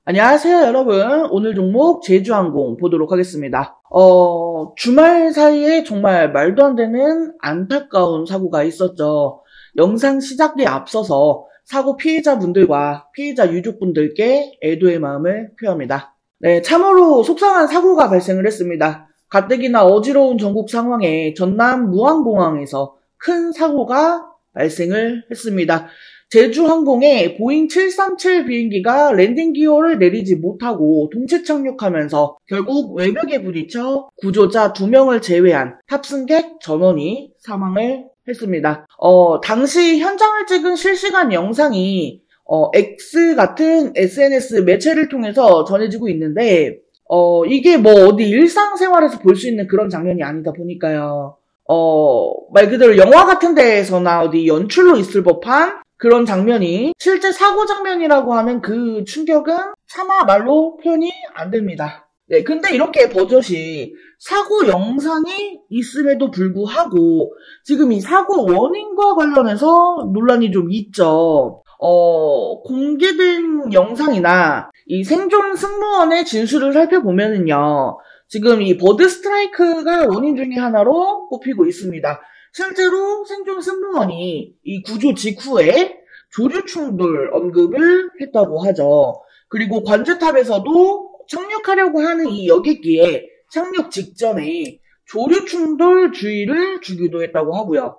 안녕하세요, 여러분. 오늘 종목 제주항공 보도록 하겠습니다. 주말 사이에 정말 말도 안 되는 안타까운 사고가 있었죠. 영상 시작에 앞서서 사고 피해자분들과 피해자 유족분들께 애도의 마음을 표합니다. 네, 참으로 속상한 사고가 발생을 했습니다. 가뜩이나 어지러운 전국 상황에 전남 무안공항에서 큰 사고가 발생을 했습니다. 제주항공의 보잉 737 비행기가 랜딩 기어를 내리지 못하고 동체 착륙하면서 결국 외벽에 부딪혀 구조자 2명을 제외한 탑승객 전원이 사망을 했습니다. 당시 현장을 찍은 실시간 영상이 X 같은 SNS 매체를 통해서 전해지고 있는데 이게 뭐 어디 일상생활에서 볼 수 있는 그런 장면이 아니다 보니까요. 말 그대로 영화 같은 데에서나 어디 연출로 있을 법한 그런 장면이 실제 사고 장면이라고 하는 그 충격은 차마 말로 표현이 안 됩니다. 네, 근데 이렇게 버젓이 사고 영상이 있음에도 불구하고 지금 이 사고 원인과 관련해서 논란이 좀 있죠. 공개된 영상이나 이 생존 승무원의 진술을 살펴보면은요, 지금 이 버드 스트라이크가 원인 중에 하나로 꼽히고 있습니다. 실제로 생존 승무원이 이 구조 직후에 조류 충돌 언급을 했다고 하죠. 그리고 관제탑에서도 착륙하려고 하는 이 여객기에 착륙 직전에 조류 충돌 주의를 주기도 했다고 하고요.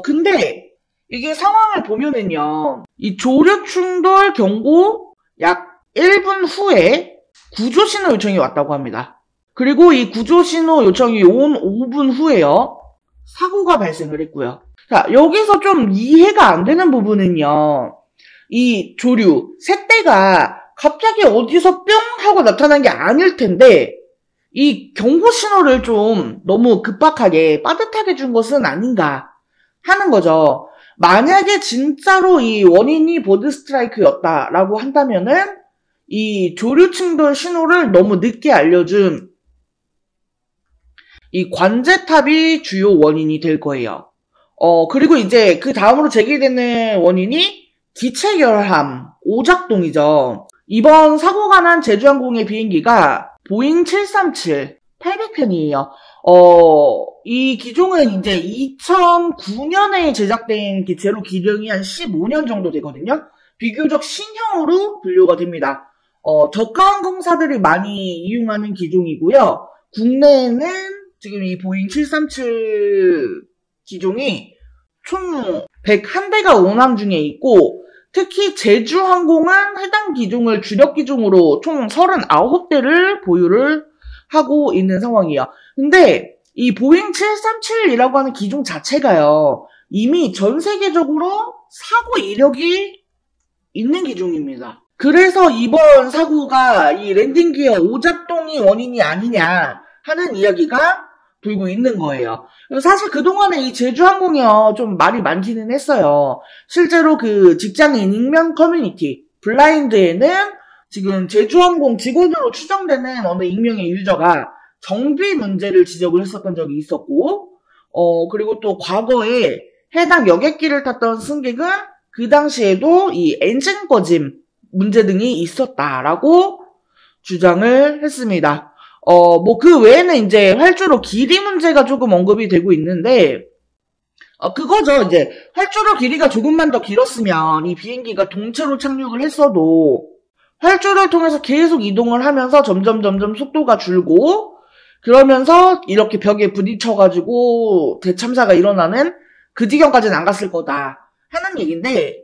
근데 이게 상황을 보면은요, 이 조류 충돌 경고 약 1분 후에 구조 신호 요청이 왔다고 합니다. 그리고 이 구조 신호 요청이 온 5분 후에요, 사고가 발생을 했고요. 자, 여기서 좀 이해가 안 되는 부분은요, 이 조류, 새떼가 갑자기 어디서 뿅 하고 나타난 게 아닐 텐데, 이 경고 신호를 좀 너무 급박하게, 빠듯하게 준 것은 아닌가 하는 거죠. 만약에 진짜로 이 원인이 버드 스트라이크였다라고 한다면은, 이 조류 충돌 신호를 너무 늦게 알려준 이 관제탑이 주요 원인이 될 거예요. 그리고 이제 그 다음으로 제기되는 원인이 기체 결함, 오작동이죠. 이번 사고가 난 제주항공의 비행기가 보잉 737 800편이에요. 이 기종은 이제 2009년에 제작된 기체로 기종이 한 15년 정도 되거든요. 비교적 신형으로 분류가 됩니다. 저가 항공사들이 많이 이용하는 기종이고요. 국내에는 지금 이 보잉 737 기종이 총 101대가 운항 중에 있고, 특히 제주항공은 해당 기종을 주력 기종으로 총 39대를 보유를 하고 있는 상황이에요. 근데 이 보잉 737이라고 하는 기종 자체가요, 이미 전 세계적으로 사고 이력이 있는 기종입니다. 그래서 이번 사고가 이 랜딩 기어 오작동이 원인이 아니냐 하는 이야기가 돌고 있는 거예요. 사실 그동안에 이 제주항공이요, 좀 말이 많기는 했어요. 실제로 그 직장인 익명 커뮤니티 블라인드에는 지금 제주항공 직원으로 추정되는 어느 익명의 유저가 정비 문제를 지적을 했었던 적이 있었고, 그리고 또 과거에 해당 여객기를 탔던 승객은 그 당시에도 이 엔진 꺼짐 문제 등이 있었다라고 주장을 했습니다. 그 외에는 이제 활주로 길이 문제가 조금 언급이 되고 있는데, 그거죠. 이제 활주로 길이가 조금만 더 길었으면 이 비행기가 동체로 착륙을 했어도 활주로를 통해서 계속 이동을 하면서 점점 속도가 줄고, 그러면서 이렇게 벽에 부딪혀가지고 대참사가 일어나는 그 지경까지는 안 갔을 거다 하는 얘기인데,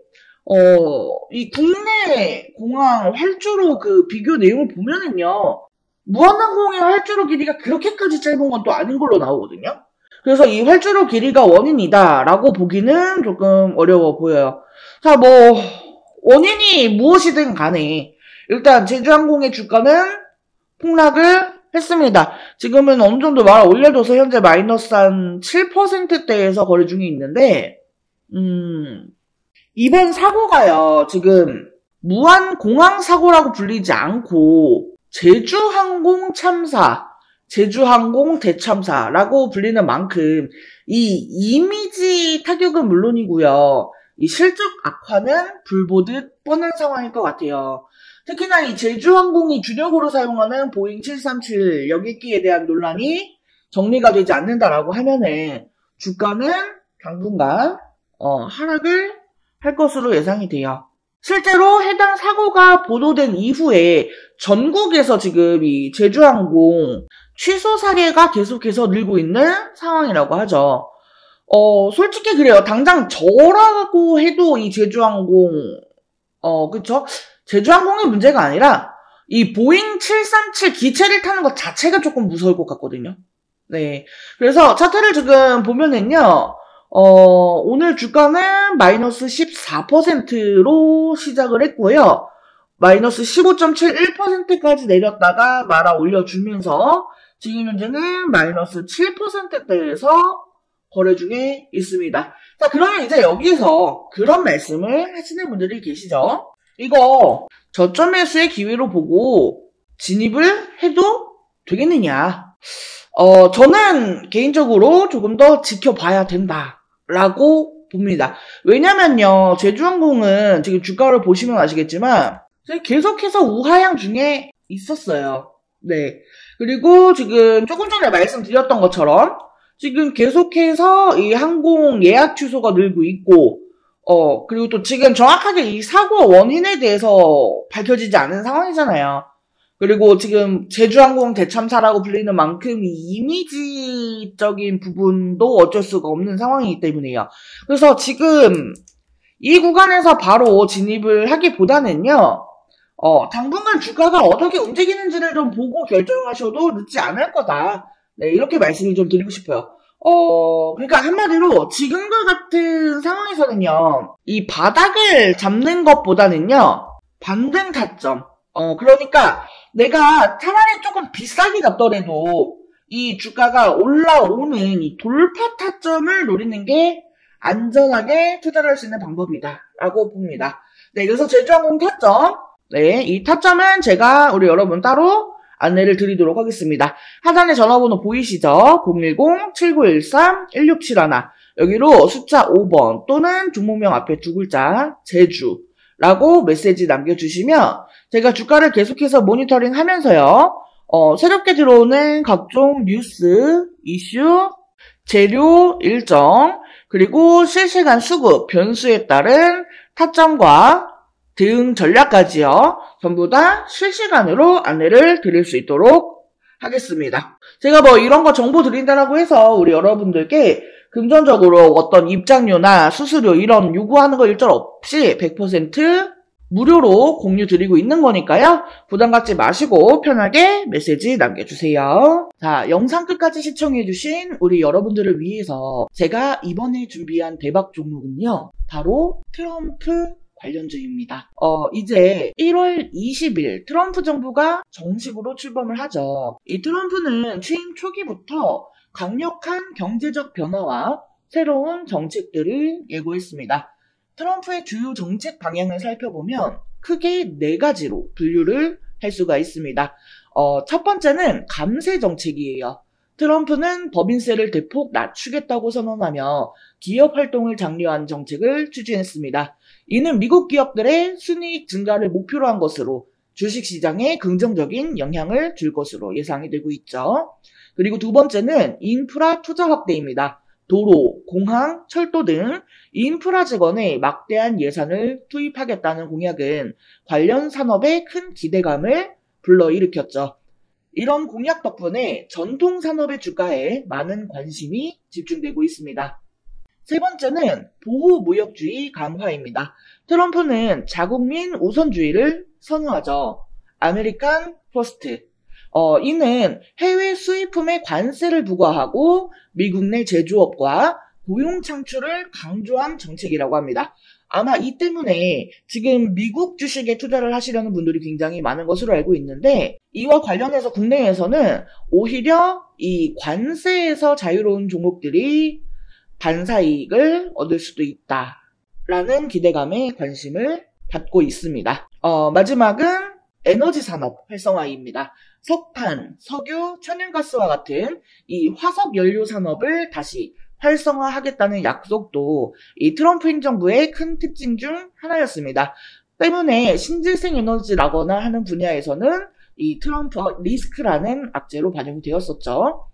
이 국내 공항 활주로 그 비교 내용을 보면은요, 무한항공의 활주로 길이가 그렇게까지 짧은 건 또 아닌 걸로 나오거든요. 그래서 이 활주로 길이가 원인이다라고 보기는 조금 어려워 보여요. 자, 원인이 무엇이든 간에 일단 제주항공의 주가는 폭락을 했습니다. 지금은 어느 정도 말을 올려줘서 현재 마이너스 한 7%대에서 거래 중에 있는데, 이번 사고가요, 지금 무한공항 사고라고 불리지 않고 제주항공 참사, 제주항공 대참사라고 불리는 만큼 이 이미지 타격은 물론이고요, 이 실적 악화는 불보듯 뻔한 상황일 것 같아요. 특히나 이 제주항공이 주력으로 사용하는 보잉 737 여객기에 대한 논란이 정리가 되지 않는다라고 하면은 주가는 당분간 하락을 할 것으로 예상이 돼요. 실제로 해당 사고가 보도된 이후에 전국에서 지금 이 제주항공 취소 사례가 계속해서 늘고 있는 상황이라고 하죠. 솔직히 그래요. 당장 저라고 해도 이 제주항공, 그쵸? 제주항공의 문제가 아니라 이 보잉 737 기체를 타는 것 자체가 조금 무서울 것 같거든요. 네. 그래서 차트를 지금 보면은요, 오늘 주가는 마이너스 14%로 시작을 했고요. 마이너스 15.71%까지 내렸다가 말아 올려주면서 지금 현재는 마이너스 7%대에서 거래 중에 있습니다. 자, 그러면 이제 여기서 그런 말씀을 하시는 분들이 계시죠. 이거 저점 매수의 기회로 보고 진입을 해도 되겠느냐. 저는 개인적으로 조금 더 지켜봐야 된다라고 봅니다. 왜냐면요, 제주항공은 지금 주가를 보시면 아시겠지만 계속해서 우하향 중에 있었어요. 네. 그리고 지금 조금 전에 말씀드렸던 것처럼 지금 계속해서 이 항공 예약 취소가 늘고 있고, 그리고 또 지금 정확하게 이 사고 원인에 대해서 밝혀지지 않은 상황이잖아요. 그리고 지금 제주항공 대참사라고 불리는 만큼 이 이미지적인 부분도 어쩔 수가 없는 상황이기 때문에요. 그래서 지금 이 구간에서 바로 진입을 하기보다는요, 당분간 주가가 어떻게 움직이는지를 좀 보고 결정하셔도 늦지 않을 거다. 네, 이렇게 말씀을 좀 드리고 싶어요. 그러니까 한마디로 지금과 같은 상황에서는요, 이 바닥을 잡는 것보다는요, 반등 타점. 그러니까 내가 차라리 조금 비싸게 잡더라도 이 주가가 올라오는 이 돌파 타점을 노리는 게 안전하게 투자를 할 수 있는 방법이다라고 봅니다. 네, 그래서 제주항공 타점. 네, 이 타점은 제가 우리 여러분 따로 안내를 드리도록 하겠습니다. 하단에 전화번호 보이시죠? 010-7913-1671 여기로 숫자 5번 또는 종목명 앞에 두 글자 제주라고 메시지 남겨주시면 제가 주가를 계속해서 모니터링 하면서요. 새롭게 들어오는 각종 뉴스, 이슈, 재료 일정, 그리고 실시간 수급, 변수에 따른 타점과 대응 전략까지요. 전부 다 실시간으로 안내를 드릴 수 있도록 하겠습니다. 제가 뭐 이런 거 정보 드린다라고 해서 우리 여러분들께 금전적으로 어떤 입장료나 수수료 이런 요구하는 거 일절 없이 100% 무료로 공유 드리고 있는 거니까요. 부담 갖지 마시고 편하게 메시지 남겨주세요. 자, 영상 끝까지 시청해주신 우리 여러분들을 위해서 제가 이번에 준비한 대박 종목은요. 바로 트럼프 관련주입니다. 이제 1월 20일 트럼프 정부가 정식으로 출범을 하죠. 이 트럼프는 취임 초기부터 강력한 경제적 변화와 새로운 정책들을 예고했습니다. 트럼프의 주요 정책 방향을 살펴보면 크게 4가지로 분류를 할 수가 있습니다. 첫 번째는 감세 정책이에요. 트럼프는 법인세를 대폭 낮추겠다고 선언하며 기업 활동을 장려한 정책을 추진했습니다. 이는 미국 기업들의 순이익 증가를 목표로 한 것으로 주식시장에 긍정적인 영향을 줄 것으로 예상이 되고 있죠. 그리고 두 번째는 인프라 투자 확대입니다. 도로, 공항, 철도 등 인프라 재건에 막대한 예산을 투입하겠다는 공약은 관련 산업에 큰 기대감을 불러일으켰죠. 이런 공약 덕분에 전통 산업의 주가에 많은 관심이 집중되고 있습니다. 세 번째는 보호무역주의 강화입니다. 트럼프는 자국민 우선주의를 선호하죠. 아메리칸 퍼스트. 이는 해외 수입품에 관세를 부과하고 미국 내 제조업과 고용 창출을 강조한 정책이라고 합니다. 아마 이 때문에 지금 미국 주식에 투자를 하시려는 분들이 굉장히 많은 것으로 알고 있는데 이와 관련해서 국내에서는 오히려 이 관세에서 자유로운 종목들이 반사이익을 얻을 수도 있다라는 기대감에 관심을 받고 있습니다. 마지막은 에너지 산업 활성화입니다. 석탄, 석유, 천연가스와 같은 이 화석 연료 산업을 다시 활성화하겠다는 약속도 이 트럼프 행정부의 큰 특징 중 하나였습니다. 때문에 신재생 에너지라거나 하는 분야에서는 이 트럼프 리스크라는 악재로 반영이 되었었죠.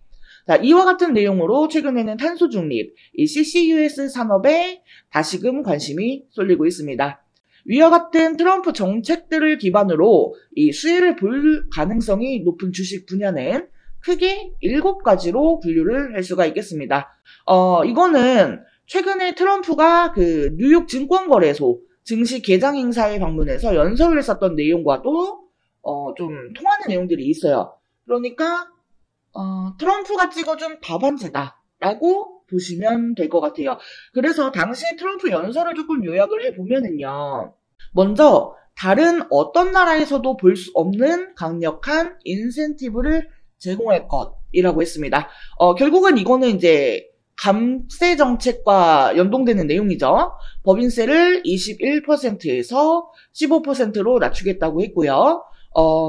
자, 이와 같은 내용으로 최근에는 탄소 중립, 이 CCUS 산업에 다시금 관심이 쏠리고 있습니다. 위와 같은 트럼프 정책들을 기반으로 이 수혜를 볼 가능성이 높은 주식 분야는 크게 7가지로 분류를 할 수가 있겠습니다. 이거는 최근에 트럼프가 그 뉴욕 증권거래소 증시 개장 행사에 방문해서 연설을 했었던 내용과도 좀 통하는 내용들이 있어요. 그러니까 트럼프가 찍어준 답안제다라고 보시면 될 것 같아요. 그래서 당시에 트럼프 연설을 조금 요약을 해보면은요. 먼저 다른 어떤 나라에서도 볼 수 없는 강력한 인센티브를 제공할 것이라고 했습니다. 결국은 이거는 이제 감세 정책과 연동되는 내용이죠. 법인세를 21%에서 15%로 낮추겠다고 했고요.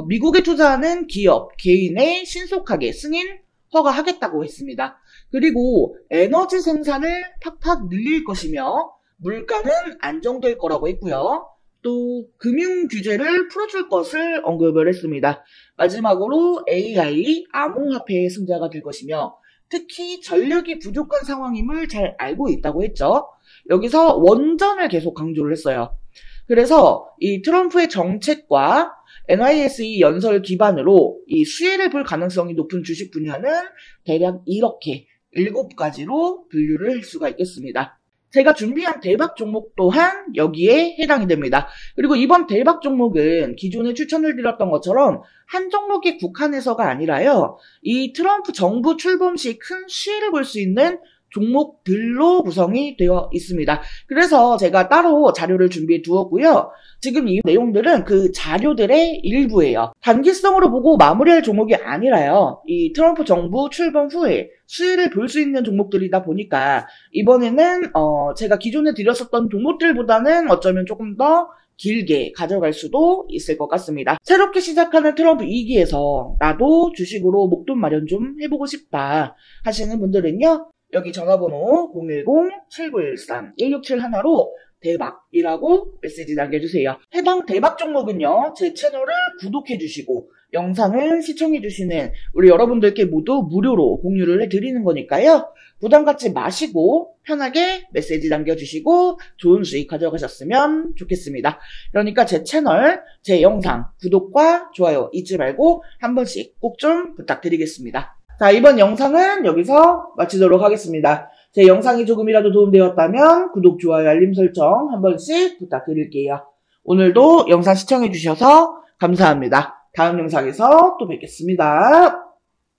미국에 투자하는 기업, 개인에 신속하게 승인 허가하겠다고 했습니다. 그리고 에너지 생산을 팍팍 늘릴 것이며 물가는 안정될 거라고 했고요. 또 금융 규제를 풀어줄 것을 언급을 했습니다. 마지막으로 AI, 암호화폐의 승자가 될 것이며 특히 전력이 부족한 상황임을 잘 알고 있다고 했죠. 여기서 원전을 계속 강조를 했어요. 그래서 이 트럼프의 정책과 NYSE 연설 기반으로 이 수혜를 볼 가능성이 높은 주식 분야는 대략 이렇게 7가지로 분류를 할 수가 있겠습니다. 제가 준비한 대박 종목 또한 여기에 해당이 됩니다. 그리고 이번 대박 종목은 기존에 추천을 드렸던 것처럼 한 종목에 국한해서가 아니라요. 이 트럼프 정부 출범 시 큰 수혜를 볼 수 있는 종목들로 구성이 되어 있습니다. 그래서 제가 따로 자료를 준비해 두었고요. 지금 이 내용들은 그 자료들의 일부예요. 단기성으로 보고 마무리할 종목이 아니라요. 이 트럼프 정부 출범 후에 수혜를 볼 수 있는 종목들이다 보니까 이번에는 제가 기존에 드렸었던 종목들보다는 어쩌면 조금 더 길게 가져갈 수도 있을 것 같습니다. 새롭게 시작하는 트럼프 2기에서 나도 주식으로 목돈 마련 좀 해보고 싶다 하시는 분들은요. 여기 전화번호 010-7913-1671로 대박이라고 메시지 남겨주세요. 해당 대박 종목은요. 제 채널을 구독해주시고 영상을 시청해주시는 우리 여러분들께 모두 무료로 공유를 해드리는 거니까요. 부담 갖지 마시고 편하게 메시지 남겨주시고 좋은 수익 가져가셨으면 좋겠습니다. 그러니까 제 채널, 제 영상 구독과 좋아요 잊지 말고 한 번씩 꼭 좀 부탁드리겠습니다. 자, 이번 영상은 여기서 마치도록 하겠습니다. 제 영상이 조금이라도 도움되었다면 구독, 좋아요, 알림 설정 한 번씩 부탁드릴게요. 오늘도 영상 시청해주셔서 감사합니다. 다음 영상에서 또 뵙겠습니다.